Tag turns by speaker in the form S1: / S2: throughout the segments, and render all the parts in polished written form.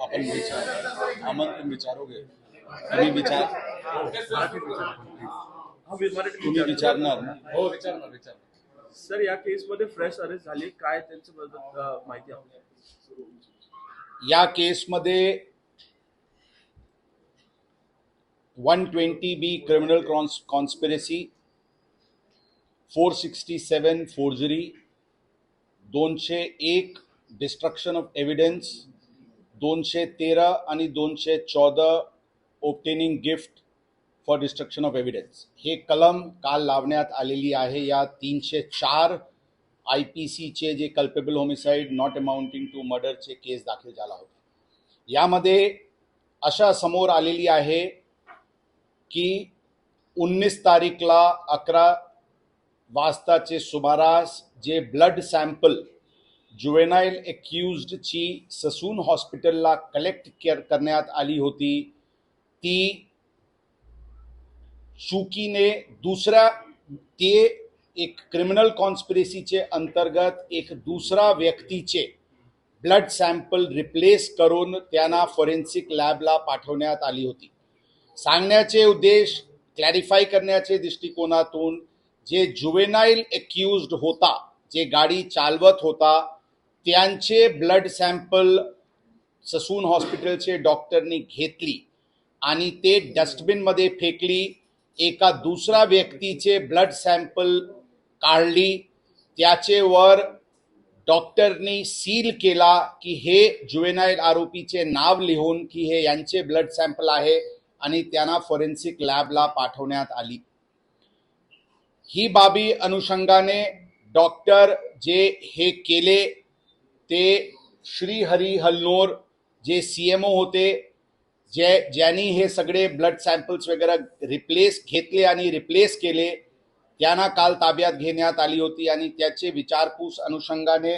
S1: आपण विचार आमंत्रण विचारोगे तुम्ही विचार तुम्ही विचारणार ना?
S2: हो विचारणार.
S3: सर, या केसमध्ये फ्रेश अरेस्ट झाली, काय त्यांच्याबद्दल माहिती आहे?
S1: या केसमध्ये 120B criminal conspiracy, 467 forgery, 201 destruction of evidence, 213 आणि 214 obtaining gift for destruction of evidence हे कलम काल लावण्यात आलेली आहे. या 304 IPCचे जे culpable homicide not amounting to मर्डरचे केस दाखल झाला होता. यामध्ये अशा समोर आलेली आहे की 19 तारीखला 11 वाजताचे सुमारास जे ब्लड सॅम्पल जुवेनाईल एक्युज्डची ससून हॉस्पिटलला कलेक्ट करण्यात आली होती, ती चुकीने ते एक क्रिमिनल कॉन्स्पिरसीचे अंतर्गत एक दुसरा व्यक्तीचे ब्लड सॅम्पल रिप्लेस करून त्यांना फॉरेन्सिक लॅबला पाठवण्यात आली होती. सांगण्याचे उद्देश क्लॅरिफाय करण्याचे दृष्टिकोनातून जे जुवेनाईल एक्युज्ड होता, जे गाडी चालवत होता, त्यांचे ब्लड सॅम्पल ससून हॉस्पिटलचे डॉक्टरनी घेतली आणि ते डस्टबिनमध्ये फेकली. एका दुसरा व्यक्तीचे ब्लड सॅम्पल काढली, त्याचेवर डॉक्टरनी सील केला की हे जुवेनाईल आरोपीचे नाव लिहून की हे यांचे ब्लड सॅम्पल आहे आणि त्यांना फॉरेन्सिक लॅबला पाठवण्यात आली. ही बाबी अनुषंगाने डॉक्टर जे हे केले ते श्रीहरी हलनोर जे CMO होते, ज्यांनी हे सगळे ब्लड सॅम्पल्स वगैरे घेतले आणि रिप्लेस केले, त्यांना काल ताब्यात घेण्यात आली होती. आणि त्याचे विचारपूस अनुषंगाने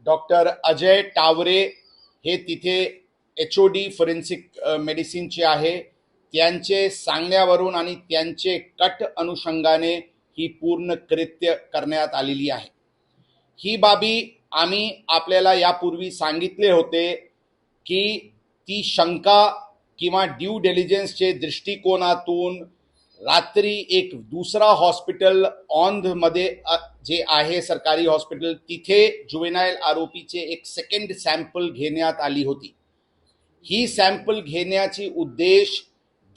S1: डॉक्टर अजय टावरे हे तिथे HOD फॉरेन्सिक मेडिसिनचे आहे, त्यांचे सांगण्यावरून आणि त्यांचे कट अनुषंगाने ही पूर्ण कृत्य करण्यात आलेली आहे. ही बाबी आम्ही आपल्याला यापूर्वी सांगितले होते की ती शंका किंवा ड्यू डिलिजन्सचे दृष्टिकोनातून रात्री एक दुसरा हॉस्पिटल औंधमध्ये जे आहे सरकारी हॉस्पिटल, तिथे जुवेनाईल आरोपीचे एक सेकंड सॅम्पल घेण्यात आली होती. ही सॅम्पल घेण्याची उद्देश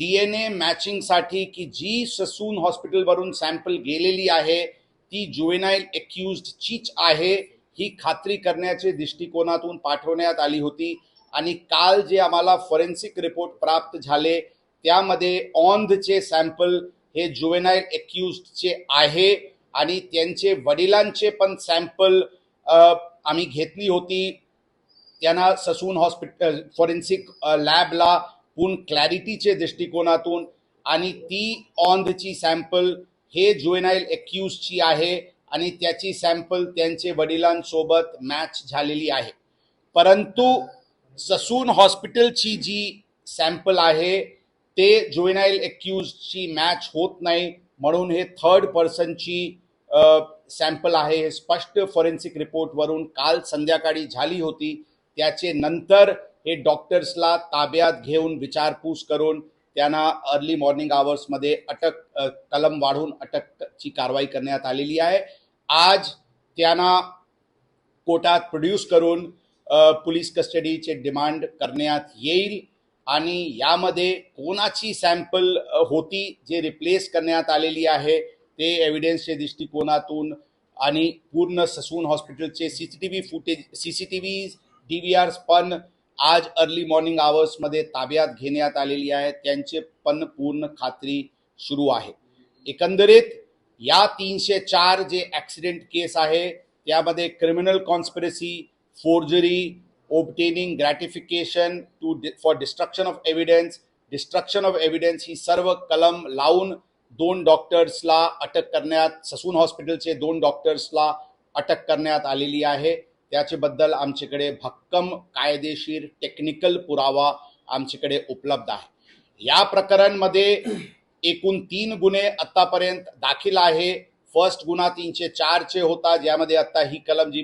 S1: DNA मॅचिंगसाठी की जी ससून हॉस्पिटलवरून सॅम्पल गेलेली आहे ती जुवेनाईल एक्युज्डचीच आहे ही खात्री करण्याचे दृष्टिकोनातून पाठवण्यात आली होती. आणि काल जे आम्हाला फॉरेन्सिक रिपोर्ट प्राप्त झाले त्यामध्ये औंधचे सॅम्पल हे जुवेनाईल एक्युज्डचे आहे आणि त्यांचे वडिलांचे पण सॅम्पल आम्ही घेतली होती. त्यांना ससून हॉस्पिटल फॉरेन्सिक लॅबला पूर्ण क्लॅरिटीचे दृष्टिकोनातून, आणि ती औंधची सॅम्पल हे जुवेनाईल एक्युज्डची आहे आणि त्याची सॅम्पल त्यांचे वडिलांसोबत मॅच झालेली आहे. परंतु ससून हॉस्पिटलची जी सॅम्पल आहे ते जुवेनाईल एक्युज्डची मॅच होत नाही, म्हणून हे थर्ड पर्सनची सॅम्पल आहे. हे स्पष्ट फॉरेन्सिक रिपोर्टवरून काल संध्याकाळी झाली होती. त्याचे नंतर हे डॉक्टर्सला ताब्यात घेऊन विचारपूस करून त्यांना अर्ली मॉर्निंग आवर्समध्ये कलम वाढवून अटकची कारवाई करण्यात आलेली आहे. आज त्यांना कोर्टात प्रोड्यूस करून पोलीस कस्टडीचे डिमांड करण्यात येईल. आणि यामध्ये कोणाची सॅम्पल होती जे रिप्लेस करण्यात आलेली आहे ते एव्हिडन्सच्या दृष्टिकोनातून आणि पूर्ण ससून हॉस्पिटलचे CCTV DVRs पण आज अर्ली मॉर्निंग आवर्समध्ये ताब्यात घेण्यात आलेली आहे. त्यांचे पण पूर्ण खात्री सुरू आहे. एकंदरीत या 304 जे ॲक्सिडेंट केस आहे त्यामध्ये criminal conspiracy, forgery, obtaining gratification for destruction of evidence ही सर्व कलम लावून 2 डॉक्टर्सला अटक करण्यात, ससून हॉस्पिटलचे 2 डॉक्टर्सला अटक करण्यात आलेली आहे. त्याच्याबद्दल आमच्याकडे भक्कम कायदेशीर टेक्निकल पुरावा आमच्याकडे उपलब्ध आहे. या प्रकरणमध्ये एकूण 3 गुन्हे आतापर्यंत दाखल आहे. फर्स्ट गुन्हा 304 चे होता ज्यामध्ये आता ही कलम जी